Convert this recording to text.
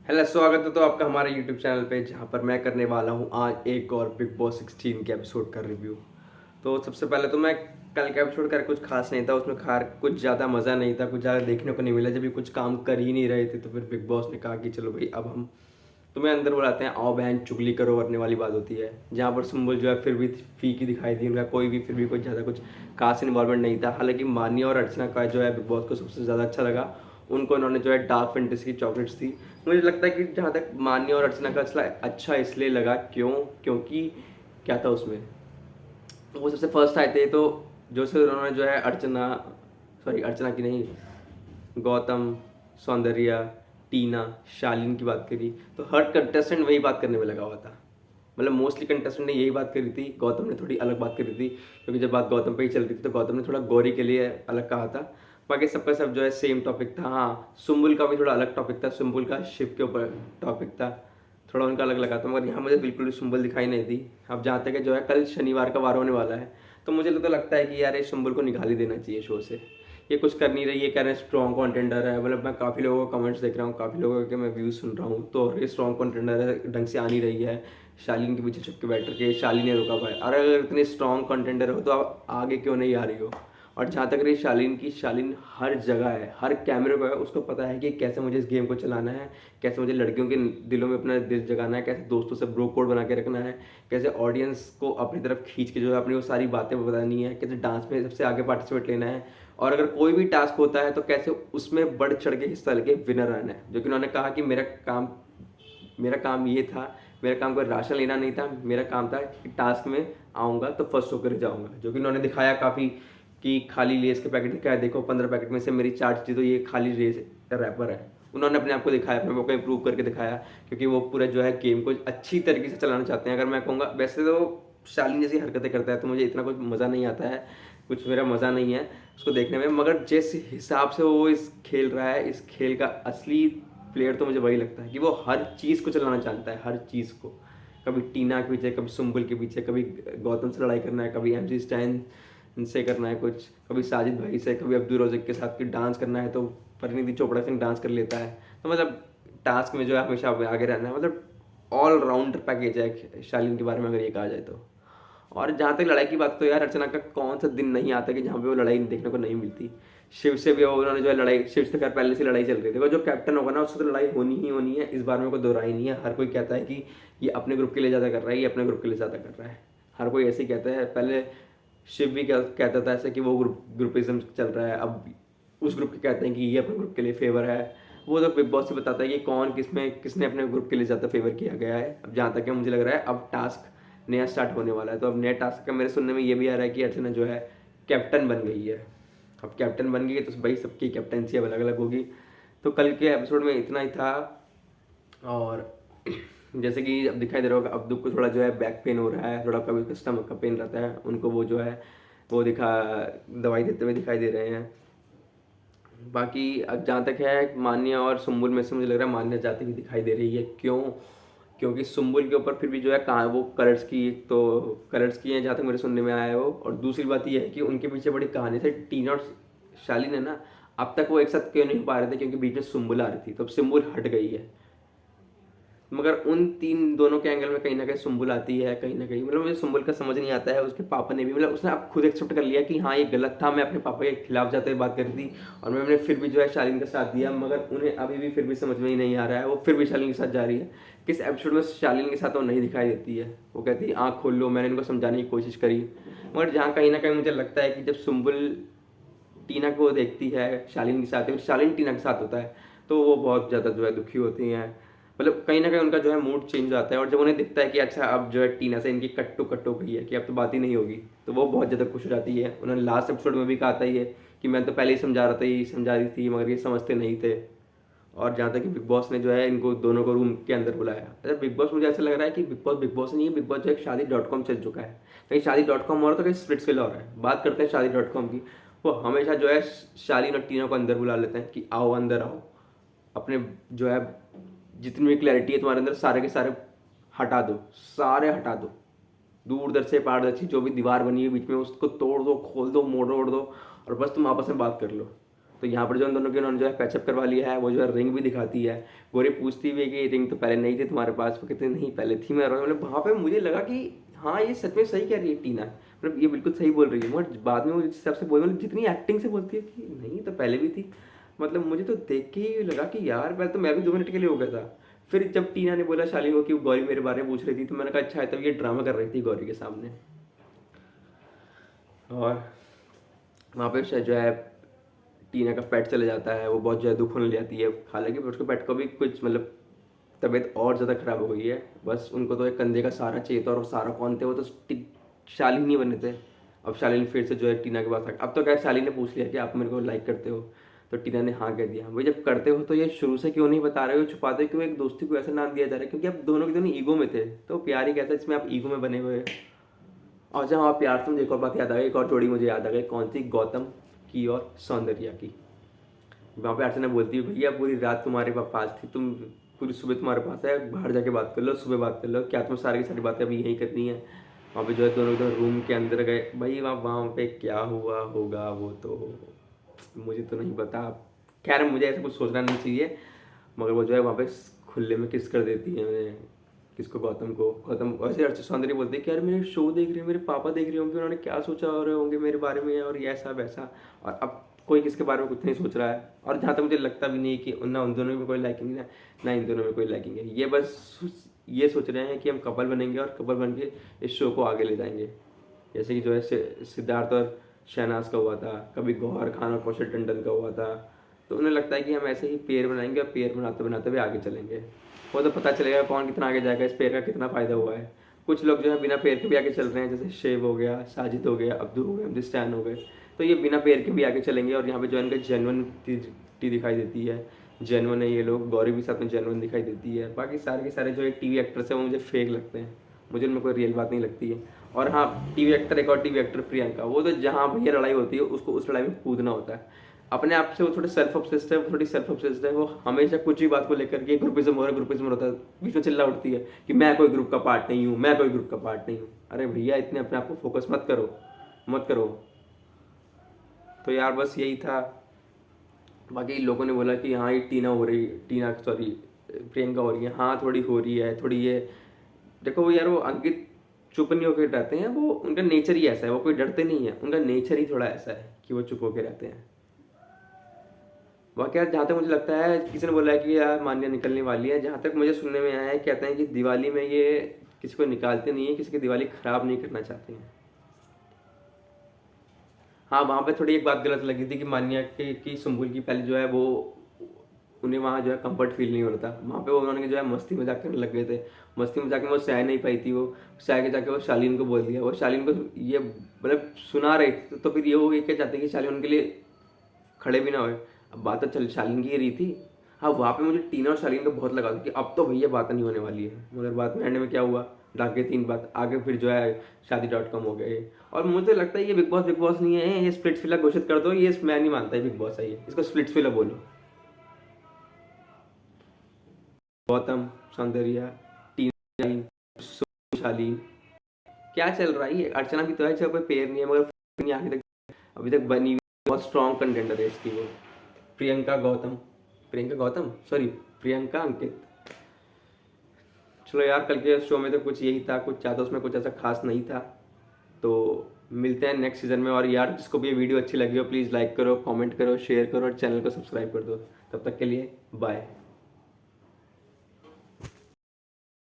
Hello, स्वागत है तो आपका हमारे यूट्यूब चैनल पे, जहाँ पर मैं करने वाला हूँ आज एक और बिग बॉस 16 के एपिसोड का रिव्यू। तो सबसे पहले तो मैं कल का एपिसोड कर कुछ खास नहीं था, उसमें खार कुछ ज़्यादा मज़ा नहीं था, कुछ ज़्यादा देखने को नहीं मिला। जब भी कुछ काम कर ही नहीं रहे थे तो फिर बिग बॉस ने कहा कि चलो भाई अब हम तुम्हें अंदर बुलाते हैं, आओ बहन चुगली करो करने वाली बात होती है। जहाँ पर सुम्बुल जो है फिर भी फीकी दिखाई दी, उनका कोई भी फिर भी कुछ ज़्यादा कुछ खास इन्वॉल्वमेंट नहीं था। हालांकि मान्या और अर्चना का जो है बिग बॉस को सबसे ज़्यादा अच्छा लगा। उनको इन्होंने जो है डार्क फैंटेसी की चॉकलेट्स थी। मुझे लगता है कि जहाँ तक मान्या और अर्चना का अच्छा इसलिए लगा क्योंकि क्या था उसमें, वो सबसे फर्स्ट आए थे। तो जो से उन्होंने जो है अर्चना, सॉरी अर्चना की नहीं, गौतम, सौंदर्या, टीना, शालीन की बात करी, तो हर कंटेस्टेंट वही बात करने में लगा हुआ था। मतलब मोस्टली कंटेस्टेंट ने यही बात करी थी। गौतम ने थोड़ी अलग बात करी थी, क्योंकि जब बात गौतम पे ही चल रही थी तो गौतम ने थोड़ा गौरी के लिए अलग कहा था। बाकी सबका सब जो है सेम टॉपिक था। हाँ, सुम्बुल का भी थोड़ा अलग टॉपिक था, सुम्बुल का शिव के ऊपर टॉपिक था, थोड़ा उनका अलग लगा था। मगर यहाँ मुझे बिल्कुल भी सुम्बुल दिखाई नहीं दी। अब जहाँ तक है जो है कल शनिवार का वार होने वाला है, तो मुझे तो लगता है कि यार ये सुम्बुल को निकाल ही देना चाहिए शो से। ये कुछ कर नहीं रही, ये कह रहे हैं स्ट्रॉन्ग कंटेंडर है। मतलब मैं काफ़ी लोगों को कमेंट्स देख रहा हूँ, काफ़ी लोगों के मैं व्यूज़ सुन रहा हूँ, तो ये स्ट्रॉन्ग कंटेंडर है, ढंग से आ नहीं रही है। शालीन के पीछे छुप के बैठ के शालीन ने रोका पाया। अरे अगर इतनी स्ट्रॉन्ग कंटेंडर हो तो आप आगे क्यों नहीं आ रही हो? और जहाँ तक रही शालीन की, शालीन हर जगह है, हर कैमरे पर है, उसको पता है कि कैसे मुझे इस गेम को चलाना है, कैसे मुझे लड़कियों के दिलों में अपना दिल जगाना है, कैसे दोस्तों से ब्रो कोड बना के रखना है, कैसे ऑडियंस को अपनी तरफ खींच के जो है अपनी वो सारी बातें बतानी है, कैसे डांस में सबसे आगे पार्टिसिपेट लेना है, और अगर कोई भी टास्क होता है तो कैसे उसमें बढ़ चढ़ के हिस्सा लेके विनर आना है। जो कि उन्होंने कहा कि मेरा काम ये था, मेरा काम कोई राशन लेना नहीं था, मेरा काम था कि टास्क में आऊँगा तो फर्स्ट होकर जाऊँगा। जो कि उन्होंने दिखाया काफ़ी, कि खाली लेस के पैकेट दिखाया, देखो 15 पैकेट में से मेरी 4 चीज़ तो ये खाली लेस रैपर है। उन्होंने अपने आप को दिखाया, अपने आप को इम्प्रूव करके दिखाया, क्योंकि वो पूरा जो है गेम को अच्छी तरीके से चलाना चाहते हैं। अगर मैं कहूँगा, वैसे तो शालीन जैसी हरकतें करता है तो मुझे इतना कुछ मज़ा नहीं आता है, कुछ मेरा मज़ा नहीं है उसको देखने में। मगर जिस हिसाब से वो इस खेल रहा है, इस खेल का असली प्लेयर तो मुझे वही लगता है कि वो हर चीज़ को चलाना जानता है, हर चीज़ को। कभी टीना के पीछे, कभी सुम्बुल के पीछे, कभी गौतम से लड़ाई करना है, कभी MC स्टैन से करना है कुछ, कभी साजिद भाई से, कभी अब्दुल रोज़िक के साथ डांस करना है तो परिणीति चोपड़ा से डांस कर लेता है। तो मतलब टास्क में जो है हमेशा आगे रहना है। मतलब ऑल राउंडर पैकेज है शालीन के बारे में अगर ये कहा जाए तो। और जहाँ तक लड़ाई की बात, तो यार अर्चना का कौन सा दिन नहीं आता कि जहाँ पे वो लड़ाई देखने को नहीं मिलती। शिव से भी उन्होंने जो है लड़ाई, शिव से खैर पहले से लड़ाई चल रही थी। देखो जो कैप्टन होगा ना, उससे तो लड़ाई होनी ही होनी है, इस बार में कोई दो राय नहीं है। हर कोई कहता है कि ये अपने ग्रुप के लिए ज़्यादा कर रहा है, ये अपने ग्रुप के लिए ज़्यादा कर रहा है। हर कोई ऐसे ही कहता है। पहले शिव भी कहता था ऐसे कि वो ग्रुपिज्म चल रहा है, अब उस ग्रुप के कहते हैं कि ये अपने ग्रुप के लिए फेवर है। वो तो बिग बॉस से बताता है कि कौन किसने अपने ग्रुप के लिए ज़्यादा फेवर किया गया है। अब जहाँ तक है मुझे लग रहा है अब टास्क नया स्टार्ट होने वाला है, तो अब नया टास्क का मेरे सुनने में ये भी आ रहा है कि अर्चना जो है कैप्टन बन गई है। अब कैप्टन बन गई है तो भाई सबकी कैप्टनसी अब अलग अलग होगी। तो कल के एपिसोड में इतना ही था। और जैसे कि अब दिखाई दे रहा होगा, अब्दू को थोड़ा जो है बैक पेन हो रहा है, थोड़ा कभी उसका स्टमक का पेन रहता है, उनको वो जो है वो दवाई देते हुए दिखाई दे रहे हैं। बाकी अब जहाँ तक है मान्या और सुम्बुल में से मुझे लग रहा है मान्या जाती हुई दिखाई दे रही है। क्योंकि सुम्बुल के ऊपर फिर भी जो है कहाँ वो कलर्स की, तो कलर्स की है जहाँ तक मेरे सुनने में आया है वो। और दूसरी बात ये है कि उनके पीछे बड़ी कहानी से टीना और शालीन है ना, अब तक वो एक साथ क्यों नहीं हो पा रहे थे, क्योंकि बीच में सुम्बुल आ रही थी, तो अब सुम्बुल हट गई है। मगर उन तीन दोनों के एंगल में कहीं ना कहीं सुम्बुल आती है, कहीं ना कहीं। मतलब मुझे सुम्बुल का समझ नहीं आता है। उसके पापा ने भी, मतलब उसने अब खुद एक्सेप्ट कर लिया कि हाँ ये गलत था, मैं अपने पापा के खिलाफ जाते हुए बात करी थी और मैंने फिर भी जो है शालीन का साथ दिया। मगर उन्हें अभी भी फिर भी समझ में ही नहीं आ रहा है, वो फिर भी शालीन के साथ जा रही है। किस एपिसोड में शालीन के साथ वो नहीं दिखाई देती है, वो कहती है आँख खोल लो। मैंने इनको समझाने की कोशिश करी, मगर जहाँ कहीं ना कहीं मुझे लगता है कि जब सुम्बुल टीना को देखती है शालीन के साथ, शालीन टीना के साथ होता है, तो वो बहुत ज़्यादा जो है दुखी होती हैं। मतलब कहीं ना कहीं उनका जो है मूड चेंज हो जाता है। और जब उन्हें दिखता है कि अच्छा अब जो है टीना से इनकी कट हो गई है, कि अब तो बात ही नहीं होगी, तो वो बहुत ज़्यादा खुश हो जाती है। उन्होंने लास्ट एपिसोड में भी कहा था ये कि मैं तो पहले ही समझा रहा था, ये समझा रही थी, मगर ये समझते नहीं थे। और जहाँ तक कि बिग बॉस ने जो है इनको दोनों को रूम के अंदर बुलाया। अच्छा, बिग बॉस मुझे ऐसा लग रहा है कि बिग बॉस नहीं है, बिग बॉस जो है शादी.com चल चुका है। कहीं शादी.com और तो कहीं स्प्लिट्सविला हो रहा है। बात करते हैं शादी.com की, वो हमेशा जो है शालीन और टीना को अंदर बुला लेते हैं कि आओ अंदर आओ, अपने जो है जितनी भी क्लैरिटी है तुम्हारे अंदर सारे के सारे हटा दो, सारे हटा दो। दूरदर्शी पारदर्शी जो भी दीवार बनी है बीच में, उसको तोड़ दो, खोल दो, मोड़ ओड़ दो, और बस तुम आपस में बात कर लो। तो यहाँ पर जो उन दोनों की उन्होंने जो है पैचअप करवा लिया है, वो जो है रिंग भी दिखाती है। गौरी पूछती भी है कि रिंग तो पहले नहीं थी तुम्हारे पास, वो कहते नहीं पहले थी मेरे पास। मतलब वहाँ पे मुझे लगा कि हाँ ये सच में सही कह रही है टीना, मतलब ये बिल्कुल सही बोल रही है। मगर बाद में वो जिस हिसाब से बोल, मतलब जितनी एक्टिंग से बोलती है कि नहीं तो पहले भी थी, मतलब मुझे तो देख के ही लगा कि यार पहले तो मैं भी 2 मिनट के लिए हो गया था। फिर जब टीना ने बोला शालिनी को कि गौरी मेरे बारे में पूछ रही थी, तो मैंने कहा अच्छा है, तब ये ड्रामा कर रही थी गौरी के सामने। और वहाँ पे जो है टीना का पेट चले जाता है, वो बहुत ज़्यादा दुख होने लग जाती है। हालांकि उसके पेट को भी कुछ मतलब तबीयत और ज़्यादा ख़राब हो गई है, बस उनको तो एक कंधे का सहारा चाहिए था, और सहारा कौन थे, वो तो शालिनी बने थे। अब शालिनी फिर से जो है टीना के पास आ, अब तो खैर शालिनी ने पूछ लिया कि आप मेरे को लाइक करते हो, तो टीना ने हाँ कह दिया। भाई जब करते हो तो ये शुरू से क्यों नहीं बता रहे हो, छुपाते हो क्यों, एक दोस्ती को ऐसा नाम दिया जा रहा है, क्योंकि आप दोनों के दोनों ईगो में थे, तो प्यार ही कैसा इसमें आप ईगो में बने हुए। और जहाँ आप प्यार से मुझे एक और बात याद आ गई, एक और जोड़ी मुझे याद आ गई, कौन सी, गौतम की और सौंदर्या की। वहाँ पे अर्चना बोलती है भैया पूरी रात तुम्हारे पास थी, तुम पूरी सुबह तुम्हारे पास है, बाहर जाके बात कर लो, सुबह बात कर लो, क्या तुम्हें सारी की सारी बातें अभी यहीं करनी है। वहाँ पे जो है दोनों दोनों रूम के अंदर गए, भाई वहाँ पे क्या हुआ होगा वो तो मुझे तो नहीं पता। खैर मुझे ऐसा कुछ सोचना नहीं चाहिए, मगर वो जो है वहाँ पे खुले में किस कर देती है, किसको, गौतम को। गौतम वैसे अर्चना सौंदर्य बोलते हैं कि यार मेरे शो देख रहे हैं, मेरे पापा देख रहे होंगे, उन्होंने क्या सोचा हो रहे होंगे मेरे बारे में, और ये ऐसा वैसा। और अब कोई किसके बारे में कुछ नहीं सोच रहा है, और जहाँ तक मुझे लगता भी नहीं कि ना उन दोनों में कोई लाइकिंग है ना इन दोनों में कोई लाइकिंग है। ये बस ये सोच रहे हैं कि हम कपल बनेंगे और कपल बन के इस शो को आगे ले जाएंगे। जैसे कि जो है सिद्धार्थ और शहनाज का हुआ था, कभी गौहर खान और कौशल टंडन का हुआ था। तो उन्हें लगता है कि हम ऐसे ही पेयर बनाएंगे और पेयर बनाते बनाते हुए आगे चलेंगे। वो तो पता चलेगा कौन कितना आगे जाएगा, इस पेयर का कितना फ़ायदा हुआ है। कुछ लोग जो है बिना पेयर के भी आगे चल रहे हैं, जैसे शेव हो गया, साजिद हो गया, अब्दू हो गया, अब्दुस्तान हो गए। तो ये बिना पेयर के भी आगे चलेंगे, और यहाँ पे जो है इनका जेनवनिटी दिखाई देती है, जेनवन है ये लोग। गौरी भी साथ में जेनवन दिखाई देती है। बाकी सारे के सारे जो एक टीवी एक्टर्स हैं वो मुझे फेक लगते हैं, मुझे उनमें कोई रियल बात नहीं लगती है। और हाँ टीवी एक्टर, एक और टीवी एक्टर प्रियंका, वो तो जहाँ भैया लड़ाई होती है उसको उस लड़ाई में कूदना होता है। अपने आप से वो थोड़े सेल्फ ऑब्सेस्ड है, थोड़ी सेल्फ ऑब्सेस्ड है। वो हमेशा कुछ भी बात को लेकर के ग्रुपिज्म हो रहा है, ग्रुपिज्म होता है, बीच में चिल्ला उठती है कि मैं कोई ग्रुप का पार्ट नहीं हूँ, मैं कोई ग्रुप का पार्ट नहीं हूँ। अरे भैया इतने अपने आप को फोकस मत करो, मत करो। तो यार बस यही था। बाकी लोगों ने बोला कि हाँ ये टीना हो रही, टीना सॉरी प्रियंका हो रही है, हाँ थोड़ी हो रही है, थोड़ी ये देखो यार, वो अंकित चुप नहीं होकर रहते हैं, वो उनका नेचर ही ऐसा है, वो कोई डरते नहीं है, उनका नेचर ही थोड़ा ऐसा है कि वो चुप होकर रहते हैं। बाकी यार जहाँ तक मुझे लगता है, किसी ने बोला है कि यार मान्या निकलने वाली है, जहाँ तक मुझे सुनने में आया है, कहते हैं कि दिवाली में ये किसी को निकालते नहीं है, किसी की दिवाली खराब नहीं करना चाहते हैं। हाँ वहाँ पे थोड़ी एक बात गलत लगी थी कि मान्या के की सुम्बुल की पहले जो है वो उन्हें वहाँ जो है कंफर्ट फील नहीं हो रहा था। वहाँ पे वो उन्होंने जो है मस्ती मजाक करने लग गए थे, मस्ती मजाक में वो सह नहीं पाई थी, वो सह के जाके वो शालीन को बोल दिया। वो शालीन को ये मतलब सुना रहे थे, तो फिर ये वो ये क्या चाहते कि शालीन उनके लिए खड़े भी ना हुए। अब बात तो चल शालीन की ही रही थी। हाँ वहाँ पे मुझे टीना और शालीन का बहुत लगा था कि अब तो भैया बात नहीं होने वाली है, मगर बात में एंड में क्या हुआ, डाके 3 बात आगे फिर जो है शादी.com हो गए। और मुझे लगता है ये बिग बॉस नहीं है, ये स्प्लिट्स विला घोषित कर दो, ये मैं नहीं मानता है बिग बॉस है, ये इसको स्प्लिट्स विला बोलो। गौतम, सौंदर्या, टीना, शालीन, क्या चल रहा है ये। अर्चना भी तो है, कोई पेयर नहीं है, मगर नहीं आगे तक अभी तक बनी हुई, बहुत स्ट्रॉन्ग कंटेंडर है इसकी वो। प्रियंका गौतम, प्रियंका गौतम सॉरी प्रियंका अंकित। चलो यार कल के शो में तो कुछ यही था, कुछ ज़्यादा उसमें कुछ ऐसा खास नहीं था। तो मिलते हैं नेक्स्ट सीज़न में। और यार जिसको भी ये वीडियो अच्छी लगी हो प्लीज़ लाइक करो, कमेंट करो, शेयर करो और चैनल को सब्सक्राइब कर दो। तब तक के लिए बाय।